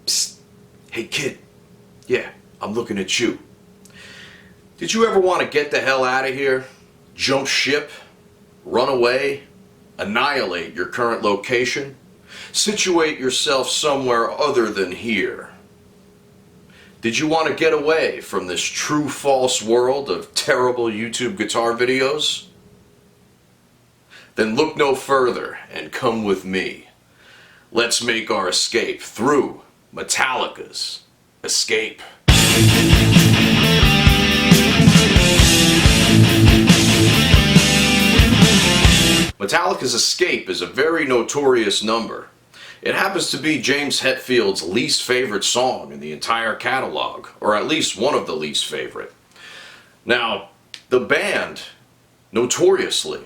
Psst. Hey kid, yeah, I'm looking at you. Did you ever want to get the hell out of here? Jump ship? Run away? Annihilate your current location? Situate yourself somewhere other than here? Did you want to get away from this true-false world of terrible YouTube guitar videos? Then look no further and come with me. Let's make our escape through Metallica's Escape. Metallica's Escape is a very notorious number. It happens to be James Hetfield's least favorite song in the entire catalog, or at least one of the least favorite. Now, the band, notoriously,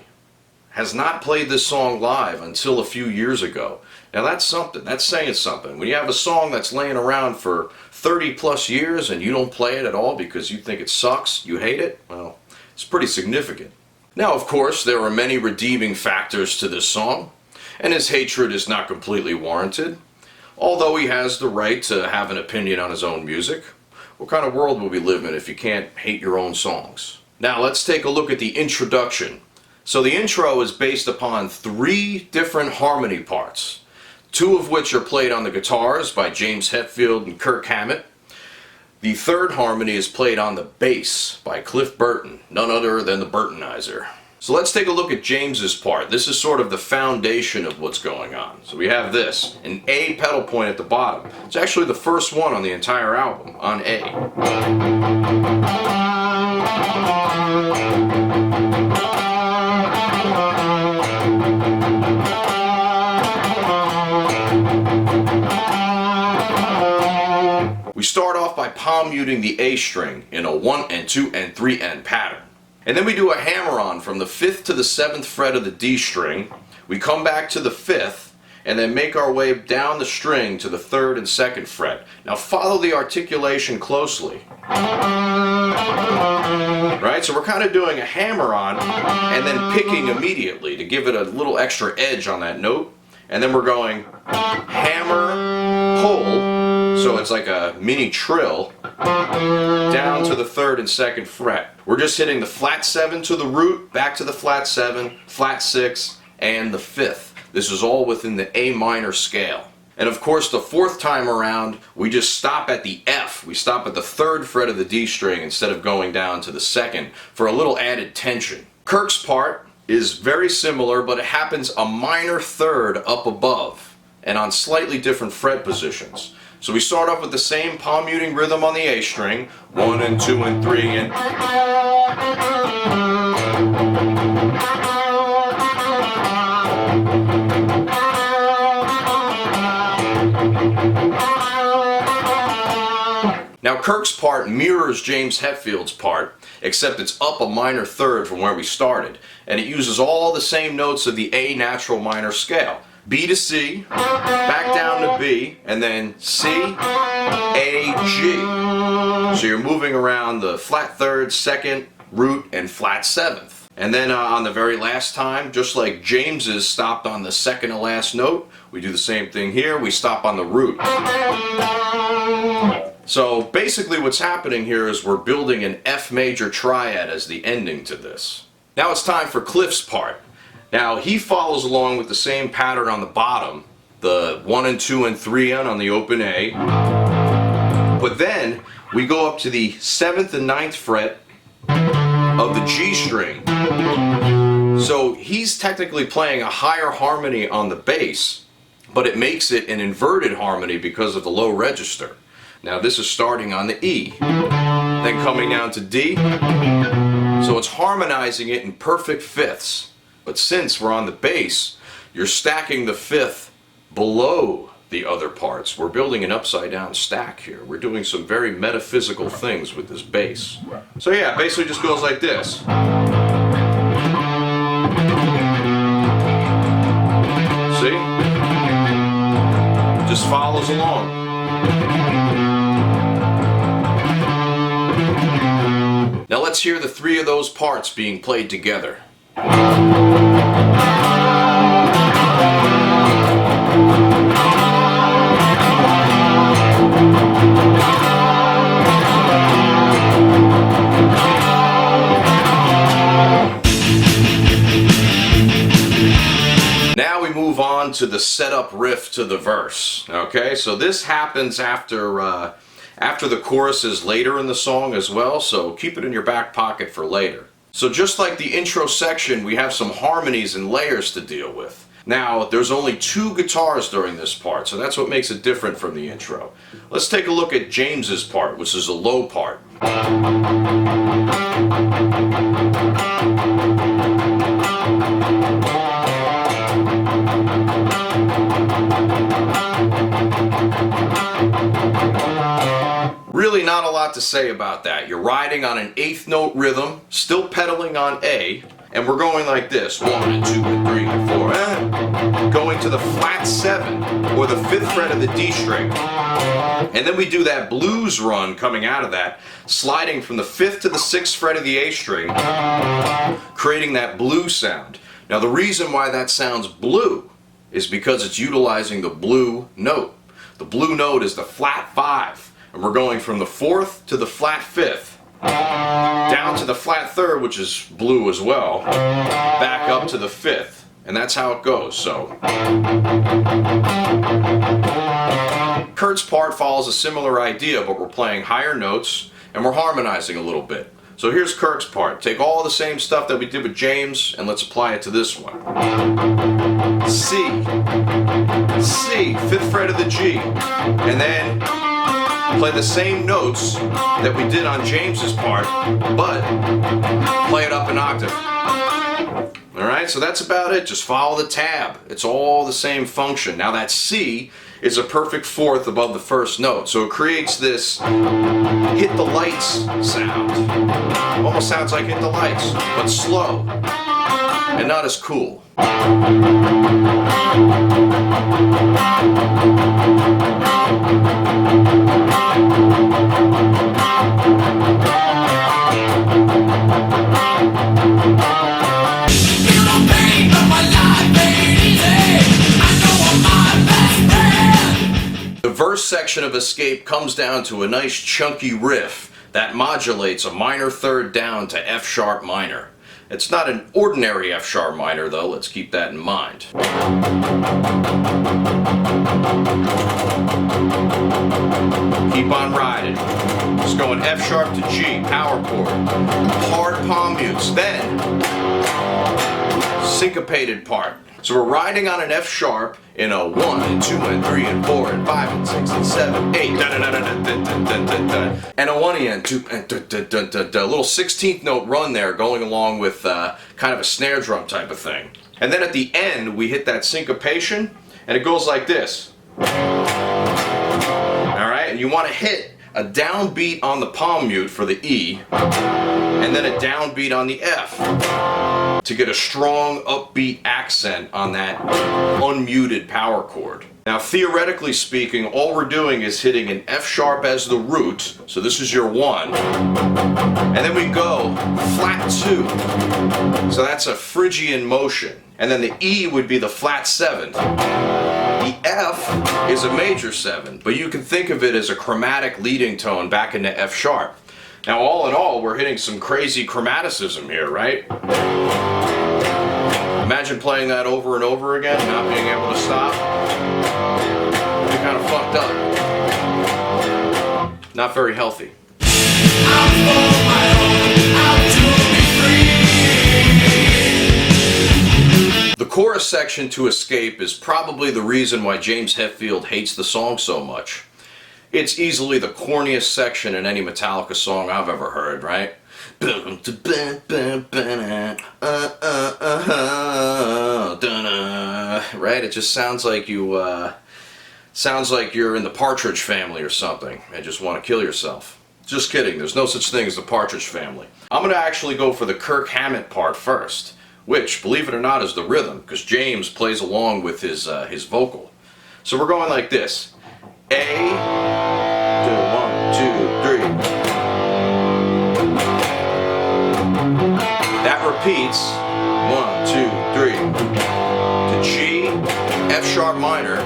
has not played this song live until a few years ago. Now that's something, that's saying something. When you have a song that's laying around for 30 plus years and you don't play it at all because you think it sucks, you hate it, well, it's pretty significant. Now, of course, there are many redeeming factors to this song, and his hatred is not completely warranted, although he has the right to have an opinion on his own music. What kind of world will we live in if you can't hate your own songs? Now, let's take a look at the introduction. So the intro is based upon 3 different harmony parts, 2 of which are played on the guitars by James Hetfield and Kirk. The third harmony is played on the bass by Cliff Burton, none other than the Burtonizer. So let's take a look at James's part. This is sort of the foundation of what's going on. So we have this, an A pedal point at the bottom. It's actually the first one on the entire album, on A. We start off by palm muting the A string in a 1 and 2 and 3 and pattern. And then we do a hammer-on from the 5th to the 7th fret of the D string. We come back to the 5th and then make our way down the string to the 3rd and 2nd fret. Now follow the articulation closely. Right, so we're kind of doing a hammer-on and then picking immediately to give it a little extra edge on that note. And then we're going hammer, pull. So it's like a mini trill down to the 3rd and 2nd fret. We're just hitting the flat 7 to the root, back to the flat 7, flat 6, and the 5th. This is all within the A minor scale. And of course the 4th time around, we just stop at the F. We stop at the 3rd fret of the D string instead of going down to the 2nd for a little added tension. Kirk's part is very similar, but it happens a minor 3rd up above and on slightly different fret positions. So we start off with the same palm muting rhythm on the A string, 1 and 2 and 3 and... Now Kirk's part mirrors James Hetfield's part, except it's up a minor 3rd from where we started, and it uses all the same notes of the A natural minor scale. B to C, back down to B, and then C, A, G. So you're moving around the flat 3rd, 2nd, root, and flat 7th. And then on the very last time, just like James's stopped on the 2nd to last note, we do the same thing here, we stop on the root. So basically what's happening here is we're building an F major triad as the ending to this. Now it's time for Cliff's part. Now he follows along with the same pattern on the bottom, the 1 and 2 and 3 on the open A. But then we go up to the 7th and 9th fret of the G string. So he's technically playing a higher harmony on the bass, but it makes it an inverted harmony because of the low register. Now this is starting on the E, then coming down to D. So it's harmonizing it in perfect fifths. But since we're on the bass, you're stacking the 5th below the other parts. We're building an upside down stack here. We're doing some very metaphysical things with this bass. So yeah, it basically just goes like this. See? It just follows along. Now let's hear the 3 of those parts being played together. to the setup riff to the verse. Okay, so this happens after the chorus is later in the song as well, so keep it in your back pocket for later. So just like the intro section, we have some harmonies and layers to deal with. Now, there's only 2 guitars during this part, so that's what makes it different from the intro. Let's take a look at James's part, which is a low part. Really not a lot to say about that. You're riding on an 8th note rhythm, still pedaling on A, and we're going like this. 1 and 2 and 3 and 4. Going to the flat 7, or the 5th fret of the D string. And then we do that blues run coming out of that, sliding from the 5th to the 6th fret of the A string, creating that blue sound. Now the reason why that sounds blue is because it's utilizing the blue note. The blue note is the flat 5. And we're going from the 4th to the flat 5th, down to the flat 3rd, which is blue as well, back up to the 5th. And that's how it goes. So Kurt's part follows a similar idea, but we're playing higher notes and we're harmonizing a little bit. So here's Kirk's part. Take all the same stuff that we did with James and let's apply it to this one. C, C, 5th fret of the G, and then play the same notes that we did on James's part, but play it up an octave. Alright, so that's about it. Just follow the tab. It's all the same function. Now that C is a perfect 4th above the 1st note, so it creates this hit the lights sound. Almost sounds like hit the lights, but slow and not as cool. The verse section of Escape comes down to a nice chunky riff that modulates a minor 3rd down to F sharp minor. It's not an ordinary F sharp minor though, let's keep that in mind. Keep on riding. Just going F sharp to G, power chord. Hard palm mutes, then syncopated part. So we're riding on an F sharp in a 1 and 2 and 3 and 4 and 5 and 6 and 7, 8, and a 1 and 2 and a little 16th note run there going along with kind of a snare drum type of thing. And then at the end we hit that syncopation and it goes like this. Alright, and you want to hit a downbeat on the palm mute for the E and then a downbeat on the F to get a strong upbeat accent on that unmuted power chord. Now theoretically speaking, all we're doing is hitting an F sharp as the root, so this is your 1, and then we go flat 2, so that's a Phrygian motion, and then the E would be the flat 7th. The F is a major 7, but you can think of it as a chromatic leading tone back into F sharp. Now all in all, we're hitting some crazy chromaticism here, right? Imagine playing that over and over again, not being able to stop. You're kind of fucked up. Not very healthy. The chorus section to Escape is probably the reason why James Hetfield hates the song so much. It's easily the corniest section in any Metallica song I've ever heard, right? Right? It just sounds like you're in the Partridge Family or something and just want to kill yourself. Just kidding, there's no such thing as the Partridge Family. I'm going to actually go for the Kirk Hammett part first, which, believe it or not, is the rhythm, because James plays along with his vocal. So we're going like this. A, 1, 2, 3. That repeats 1, 2, 3 to G, F sharp minor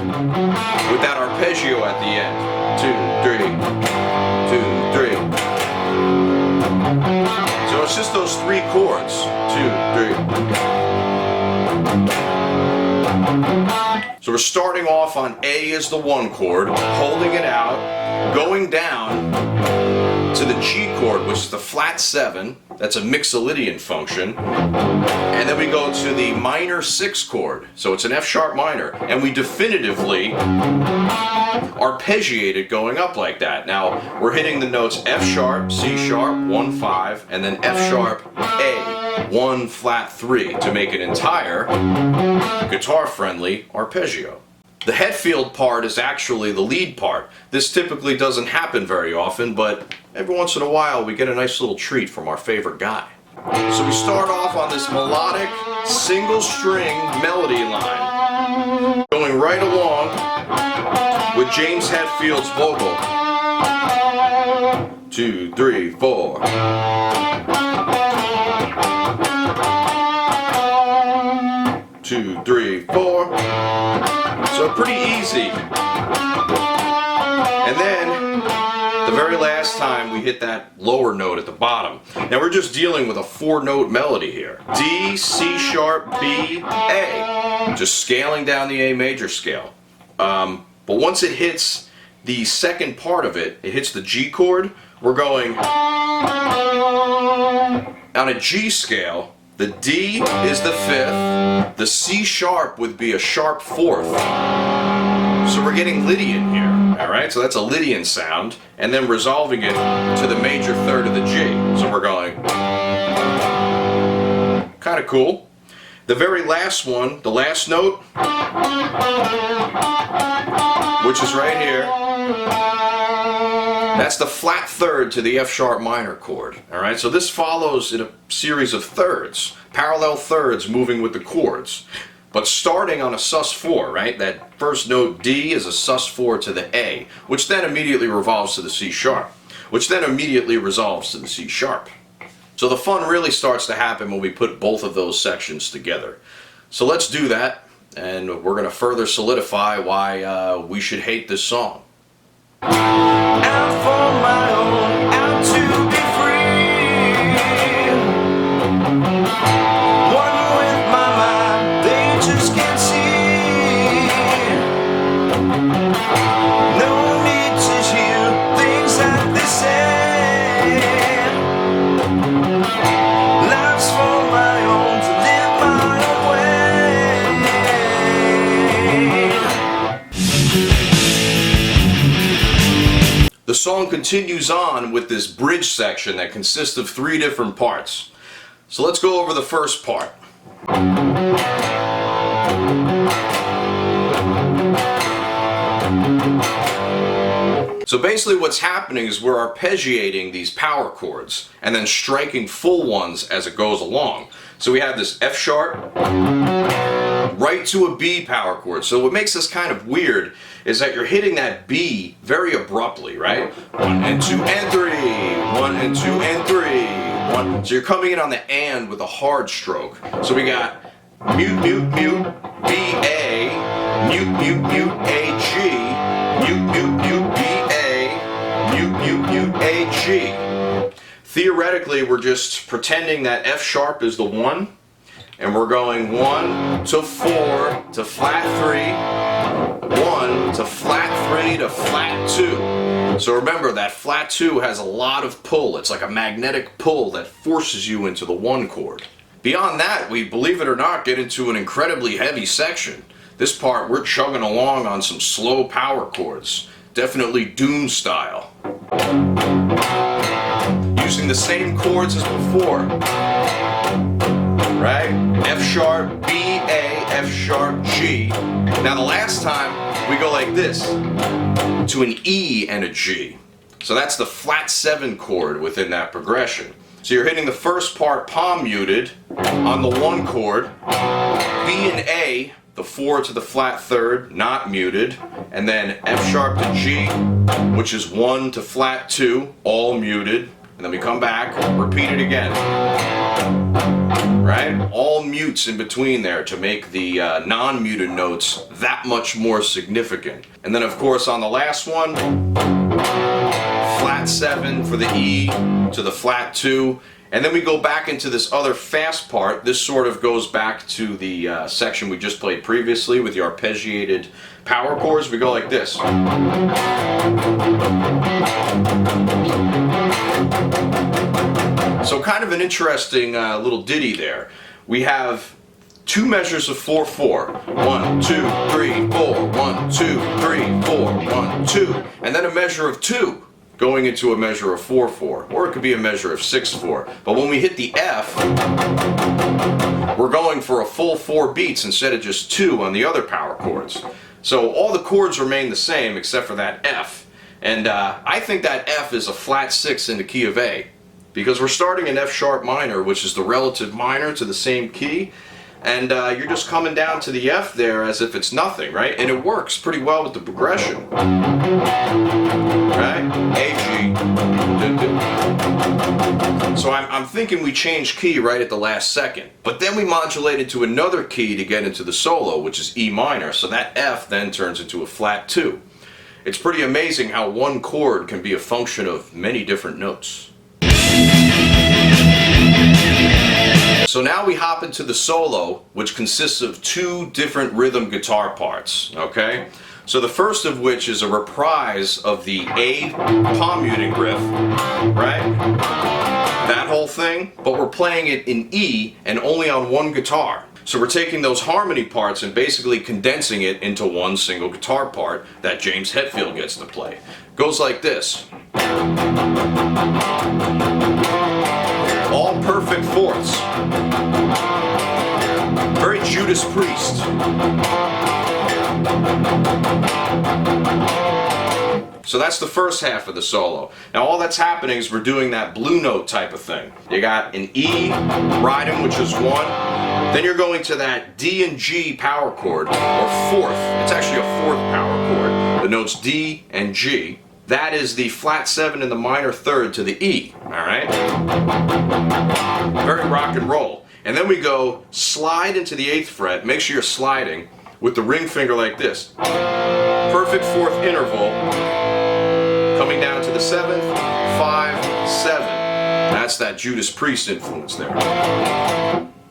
with that arpeggio at the end. 2, 3, 2, 3. So it's just those 3 chords. 2, 3. So we're starting off on A as the 1 chord, holding it out, going down to the G chord, which is the flat 7. That's a mixolydian function. And then we go to the minor 6 chord. So it's an F sharp minor. And we definitively arpeggiated going up like that. Now, we're hitting the notes F sharp, C sharp, 1, 5, and then F sharp, A, 1, flat 3 to make an entire guitar-friendly arpeggio. The Hetfield part is actually the lead part. This typically doesn't happen very often, but every once in a while we get a nice little treat from our favorite guy. So we start off on this melodic single string melody line, going right along with James Hetfield's vocal. 2, 3, 4. 2, 3, 4. So pretty easy. And then the very last time we hit that lower note at the bottom. Now we're just dealing with a 4-note melody here. D, C sharp, B, A. Just scaling down the A major scale. But once it hits the second part of it, it hits the G chord, we're going on a G scale. The D is the 5th, the C sharp would be a sharp 4th. So we're getting Lydian here, alright? So that's a Lydian sound, and then resolving it to the major 3rd of the G. So we're going kind of cool. The very last one, the last note, which is right here, that's the flat 3rd to the F sharp minor chord. Alright, so this follows in a series of thirds, parallel thirds moving with the chords. But starting on a sus4, right? That first note D is a sus4 to the A, which then immediately revolves to the C sharp, which then immediately resolves to the C sharp. So the fun really starts to happen when we put both of those sections together. So let's do that, and we're going to further solidify why we should hate this song. Out for my own, out to be free. One with my mind, they just can't see. No need to hear things that they say. Life's for my own, to live my own way. The song continues on with this bridge section that consists of 3 different parts. So let's go over the first part. So basically what's happening is we're arpeggiating these power chords and then striking full ones as it goes along. So we have this F sharp right to a B power chord. So what makes this kind of weird is that you're hitting that B very abruptly, right? 1 and 2 and 3, 1 and 2 and 3, 1. So you're coming in on the and with a hard stroke. So we got mute, mute, mute, B, A, mute, mute, mute, A, G, mute, mute, mute, B, A, mute, mute, mute, A, G. Theoretically, we're just pretending that F sharp is the 1, and we're going 1 to 4 to flat 3, 1 to flat 3 to flat 2. So remember, that flat 2 has a lot of pull. It's like a magnetic pull that forces you into the 1 chord. Beyond that, we, believe it or not, get into an incredibly heavy section. This part, we're chugging along on some slow power chords. Definitely Doom style. Using the same chords as before. Right? F sharp, B, A, F sharp, G. Now the last time we go like this to an E and a G. So that's the flat 7 chord within that progression. So you're hitting the first part palm muted on the 1 chord, B and A, the 4 to the flat 3rd, not muted, and then F sharp to G, which is 1 to flat 2, all muted, and then we come back, repeat it again. Right? All mutes in between there to make the non-muted notes that much more significant. And then of course on the last one, flat 7 for the E to the flat 2, And then we go back into this other fast part. This sort of goes back to the section we just played previously with the arpeggiated power chords. We go like this. So kind of an interesting little ditty there. We have two measures of 4/4. 1, 2, 3, 4. 1, 2, 3, 4. 1, 2. And then a measure of 2 going into a measure of 4/4. Or it could be a measure of 6/4. But when we hit the F, we're going for a full 4 beats instead of just 2 on the other power chords. So all the chords remain the same except for that F. And I think that F is a flat 6 in the key of A. Because we're starting in F sharp minor, which is the relative minor to the same key. And you're just coming down to the F there as if it's nothing, right? And it works pretty well with the progression. Right? A, G. So I'm thinking we changed key right at the last second. But then we modulated to another key to get into the solo, which is E minor. So that F then turns into a flat 2. It's pretty amazing how one chord can be a function of many different notes. So now we hop into the solo, which consists of 2 different rhythm guitar parts, okay? So the first of which is a reprise of the A palm muting riff, right? That whole thing, but we're playing it in E and only on one guitar. So we're taking those harmony parts and basically condensing it into one single guitar part that James Hetfield gets to play. Goes like this. All perfect fourths. Very Judas Priest. So that's the first half of the solo. Now all that's happening is we're doing that blue note type of thing. You got an E riding, which is 1. Then you're going to that D and G power chord, or fourth. It's actually a 4th power chord. The notes D and G. That is the flat 7 in the minor 3rd to the E, alright? Very rock and roll. And then we go slide into the 8th fret, make sure you're sliding, with the ring finger like this. Perfect 4th interval, coming down to the 7th, 5, 7. That's that Judas Priest influence there.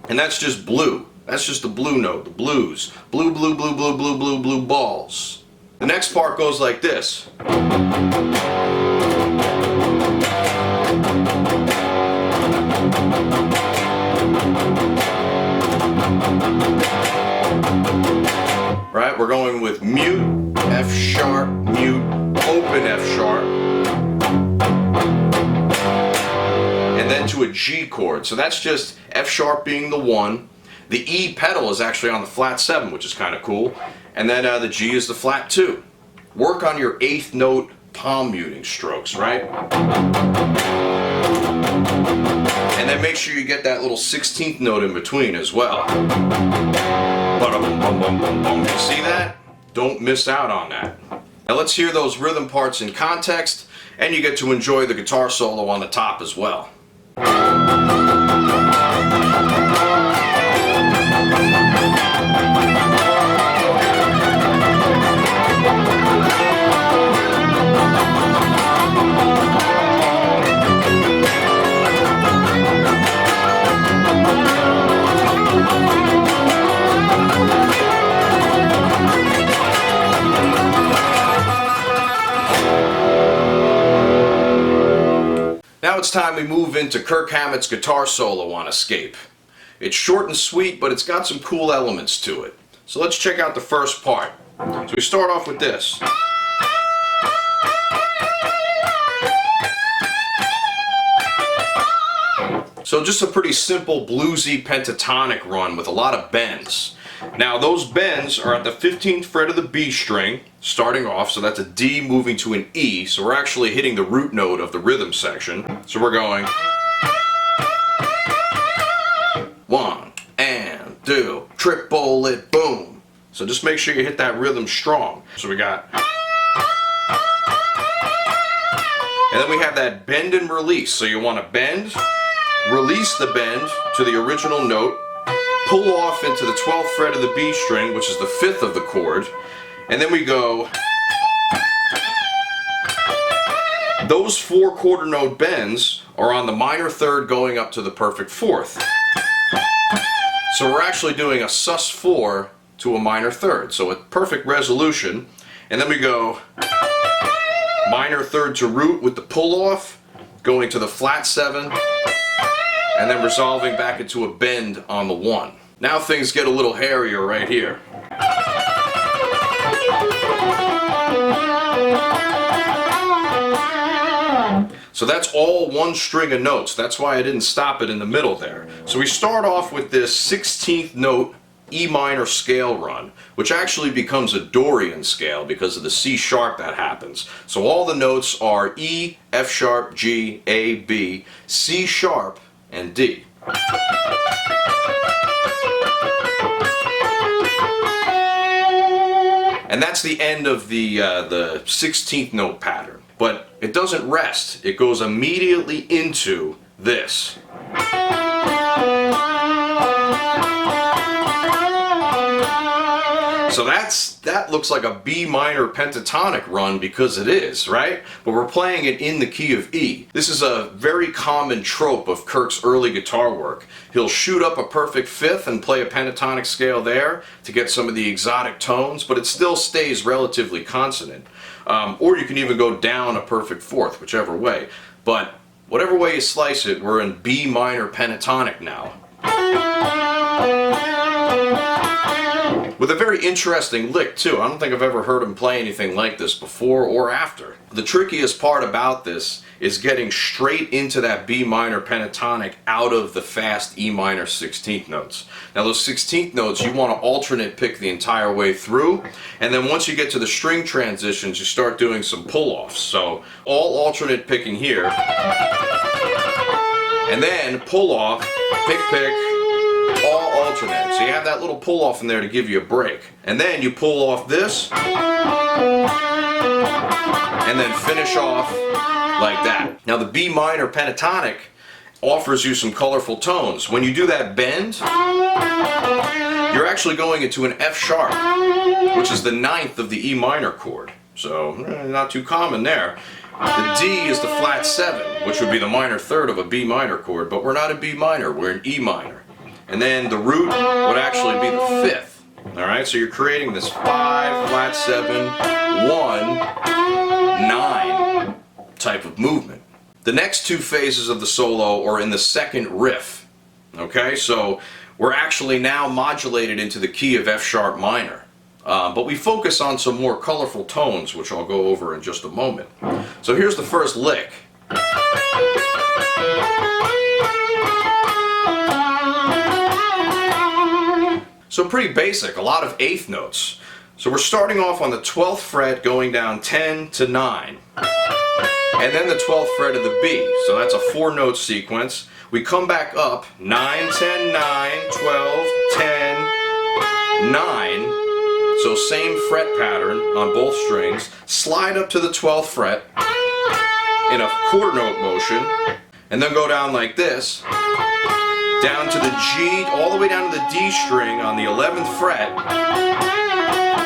And that's just blue. That's just the blue note, the blues. Blue, blue, blue, blue, blue, blue, blue balls. The next part goes like this. Right, we're going with mute, F sharp, mute, open F sharp, and then to a G chord. So that's just F sharp being the 1. The E pedal is actually on the flat 7, which is kind of cool. And then the G is the flat 2. Work on your 8th note palm muting strokes, right? And then make sure you get that little 16th note in between as well. You see that? Don't miss out on that. Now let's hear those rhythm parts in context, and you get to enjoy the guitar solo on the top as well. Now it's time we move into Kirk Hammett's guitar solo on Escape. It's short and sweet, but it's got some cool elements to it. So let's check out the first part. So we start off with this. So just a pretty simple bluesy pentatonic run with a lot of bends. Now those bends are at the 15th fret of the B string, starting off, so that's a D moving to an E, so we're actually hitting the root note of the rhythm section. So we're going 1 and 2, triple it, boom. So just make sure you hit that rhythm strong. So we got, and then we have that bend and release. So you want to bend, release the bend to the original note, pull off into the 12th fret of the B string, which is the 5th of the chord, and then we go Those 4 quarter note bends are on the minor third going up to the perfect fourth. So we're actually doing a sus4 to a minor third. So a perfect resolution. And then we go minor third to root with the pull off, going to the flat 7, and then resolving back into a bend on the 1. Now things get a little hairier right here. So that's all one string of notes. That's why I didn't stop it in the middle there. So we start off with this 16th note E minor scale run, which actually becomes a Dorian scale because of the C sharp that happens. So all the notes are E, F sharp, G, A, B, C sharp, and D. And that's the end of the 16th note pattern. But it doesn't rest. It goes immediately into this. So that looks like a B minor pentatonic run because it is, right? But we're playing it in the key of E. This is a very common trope of Kirk's early guitar work. He'll shoot up a perfect fifth and play a pentatonic scale there to get some of the exotic tones, but it still stays relatively consonant. Or you can even go down a perfect fourth, whichever way. But whatever way you slice it, we're in B minor pentatonic now. With a very interesting lick too. I don't think I've ever heard him play anything like this before or after. The trickiest part about this is getting straight into that B minor pentatonic out of the fast E minor 16th notes. Now those 16th notes you want to alternate pick the entire way through, and then once you get to the string transitions you start doing some pull-offs. So all alternate picking here, and then pull off, pick, all alternate. So you have that little pull off in there to give you a break. And then you pull off this, and then finish off like that. Now the B minor pentatonic offers you some colorful tones. When you do that bend, you're actually going into an F sharp, which is the 9th of the E minor chord. So not too common there. The D is the flat 7, which would be the minor third of a B minor chord, but we're not in B minor, we're in E minor. And then the root would actually be the 5th. Alright, so you're creating this 5, flat 7, 1, 9 type of movement. The next 2 phases of the solo are in the second riff. Okay, so we're actually now modulated into the key of F sharp minor. But we focus on some more colorful tones, which I'll go over in just a moment. So here's the first lick. So pretty basic, a lot of 8th notes. So we're starting off on the 12th fret going down 10 to 9. And then the 12th fret of the B. So that's a 4-note sequence. We come back up 9, 10, 9, 12, 10, 9. So same fret pattern on both strings. Slide up to the 12th fret in a quarter note motion. And then go down like this. Down to the G, all the way down to the D string on the 11th fret,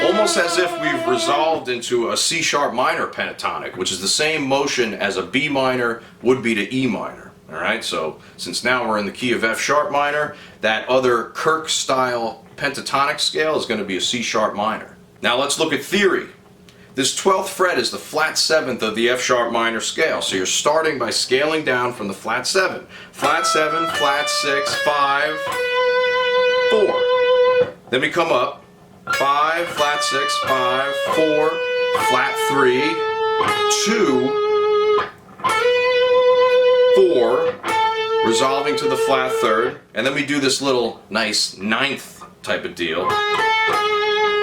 almost as if we've resolved into a C sharp minor pentatonic, which is the same motion as a B minor would be to E minor. Alright, so since now we're in the key of F sharp minor, that other Kirk style pentatonic scale is going to be a C sharp minor. Now let's look at theory. This 12th fret is the flat 7th of the F sharp minor scale. So you're starting by scaling down from the flat 7. Flat 7, flat 6, 5, 4. Then we come up 5, flat 6, 5, 4, flat 3, 2, 4, resolving to the flat 3rd. And then we do this little nice 9th type of deal.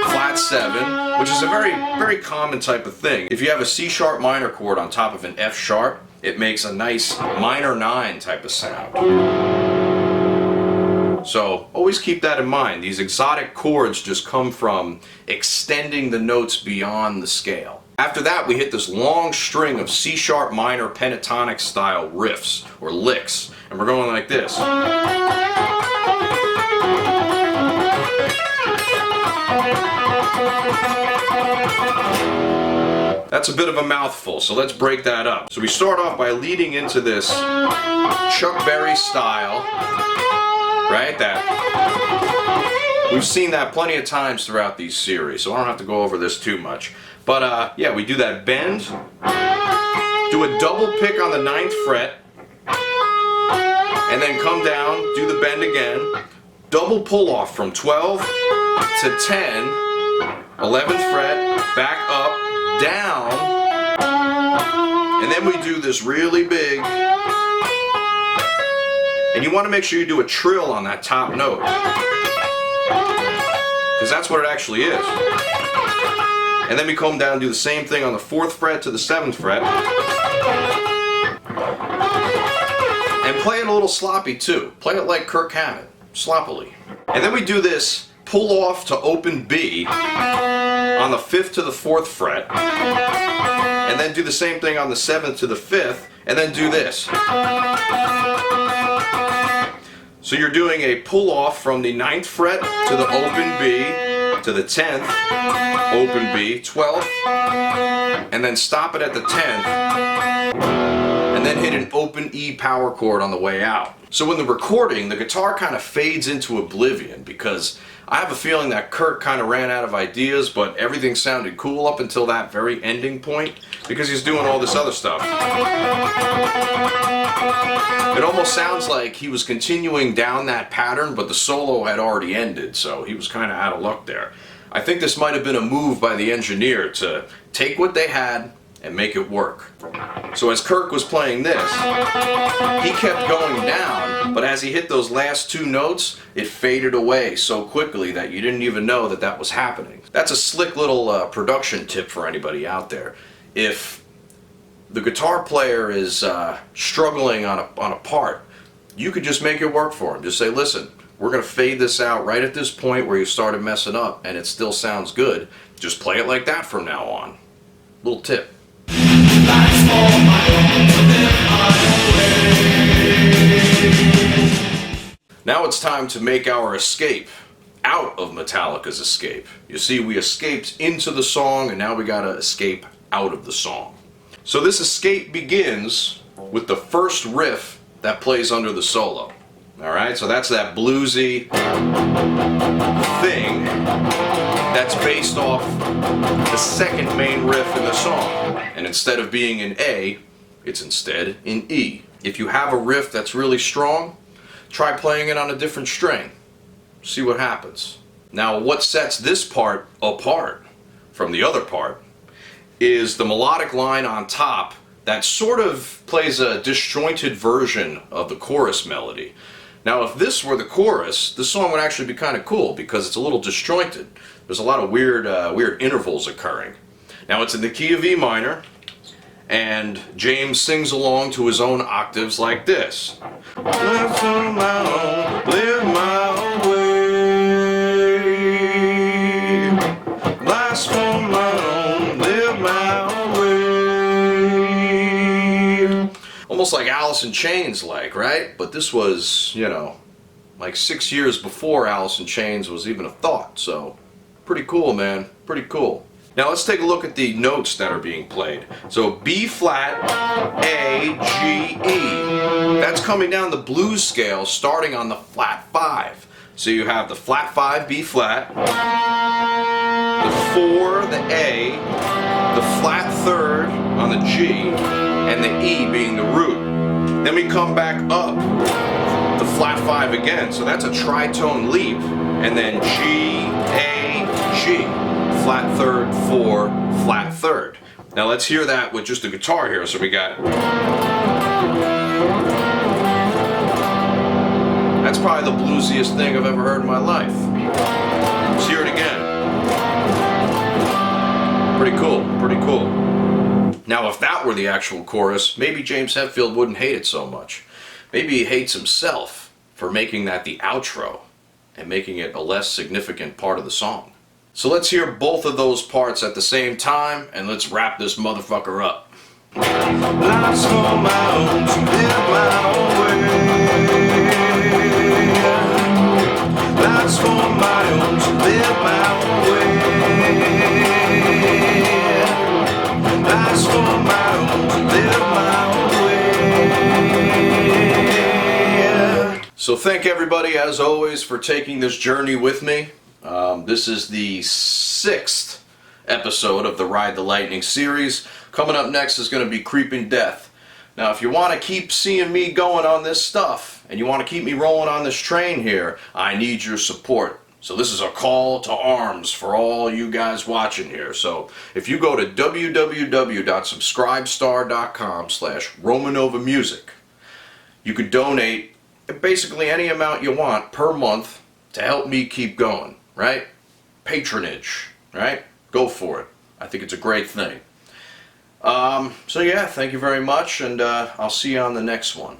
Flat 7, which is a very common type of thing. If you have a C sharp minor chord on top of an F sharp, it makes a nice minor 9 type of sound. So always keep that in mind. These exotic chords just come from extending the notes beyond the scale. After that, we hit this long string of C sharp minor pentatonic style riffs or licks, and we're going like this. That's a bit of a mouthful, so let's break that up. So we start off by leading into this Chuck Berry style, right? We've seen that plenty of times throughout these series, so I don't have to go over this too much. But yeah, we do that bend, do a double pick on the 9th fret, and then come down, do the bend again, double pull off from 12 to 10, 11th fret, back up, down, and then we do this really big, and you want to make sure you do a trill on that top note, because that's what it actually is. And then we come down and do the same thing on the 4th fret to the 7th fret, and play it a little sloppy too. Play it like Kirk Hammett, sloppily. And then we do this pull off to open B on the 5th to the 4th fret, and then do the same thing on the 7th to the 5th, and then do this. So you're doing a pull off from the 9th fret to the open B, to the 10th, open B, 12th, and then stop it at the 10th, and then hit an open E power chord on the way out. So in the recording, the guitar kind of fades into oblivion, because I have a feeling that Kirk kind of ran out of ideas, but everything sounded cool up until that very ending point, because he's doing all this other stuff. It almost sounds like he was continuing down that pattern, but the solo had already ended, so he was kind of out of luck there. I think this might have been a move by the engineer to take what they had and make it work. So as Kirk was playing this, he kept going down, but as he hit those last 2 notes, it faded away so quickly that you didn't even know that that was happening. That's a slick little production tip for anybody out there. If the guitar player is struggling on a part, you could just make it work for him. Just say, listen, we're going to fade this out right at this point where you started messing up and it still sounds good. Just play it like that from now on. Little tip. Now it's time to make our escape out of Metallica's Escape. You see, we escaped into the song and now we gotta escape out of the song. So this escape begins with the first riff that plays under the solo. Alright, so that's that bluesy thing that's based off the second main riff in the song. And instead of being in A, it's instead in E. If you have a riff that's really strong, try playing it on a different string. See what happens. Now, what sets this part apart from the other part is the melodic line on top that sort of plays a disjointed version of the chorus melody. Now, if this were the chorus, this song would actually be kind of cool because it's a little disjointed. There's a lot of weird intervals occurring. Now, it's in the key of E minor, and James sings along to his own octaves like this. Live on my own, live my own way. Last on my own, live my own way. Almost like Alice in Chains like, right? But this was, you know, like 6 years before Alice in Chains was even a thought, so pretty cool, man, pretty cool. Now let's take a look at the notes that are being played. So B flat, A, G, E. That's coming down the blues scale starting on the flat 5. So you have the flat 5, B flat, the 4, the A, the flat 3rd on the G, and the E being the root. Then we come back up the flat 5 again. So that's a tritone leap. And then G, A, G. Flat 3rd, 4, flat 3rd. Now let's hear that with just the guitar here. So we got... That's probably the bluesiest thing I've ever heard in my life. Let's hear it again. Pretty cool, pretty cool. Now if that were the actual chorus, maybe James Hetfield wouldn't hate it so much. Maybe he hates himself for making that the outro and making it a less significant part of the song. So let's hear both of those parts at the same time, and let's wrap this motherfucker up. Life's for my own, to live my own way. Life's for my own, to live my own way. So thank everybody, as always, for taking this journey with me. This is the 6th episode of the Ride the Lightning series. Coming up next is going to be Creeping Death. Now, if you want to keep seeing me going on this stuff, and you want to keep me rolling on this train here, I need your support. So this is a call to arms for all you guys watching here. So if you go to www.subscribestar.com/RomanOva Music, you could donate basically any amount you want per month to help me keep going, right? Patronage, right? Go for it. I think it's a great thing. So yeah, thank you very much, and I'll see you on the next one.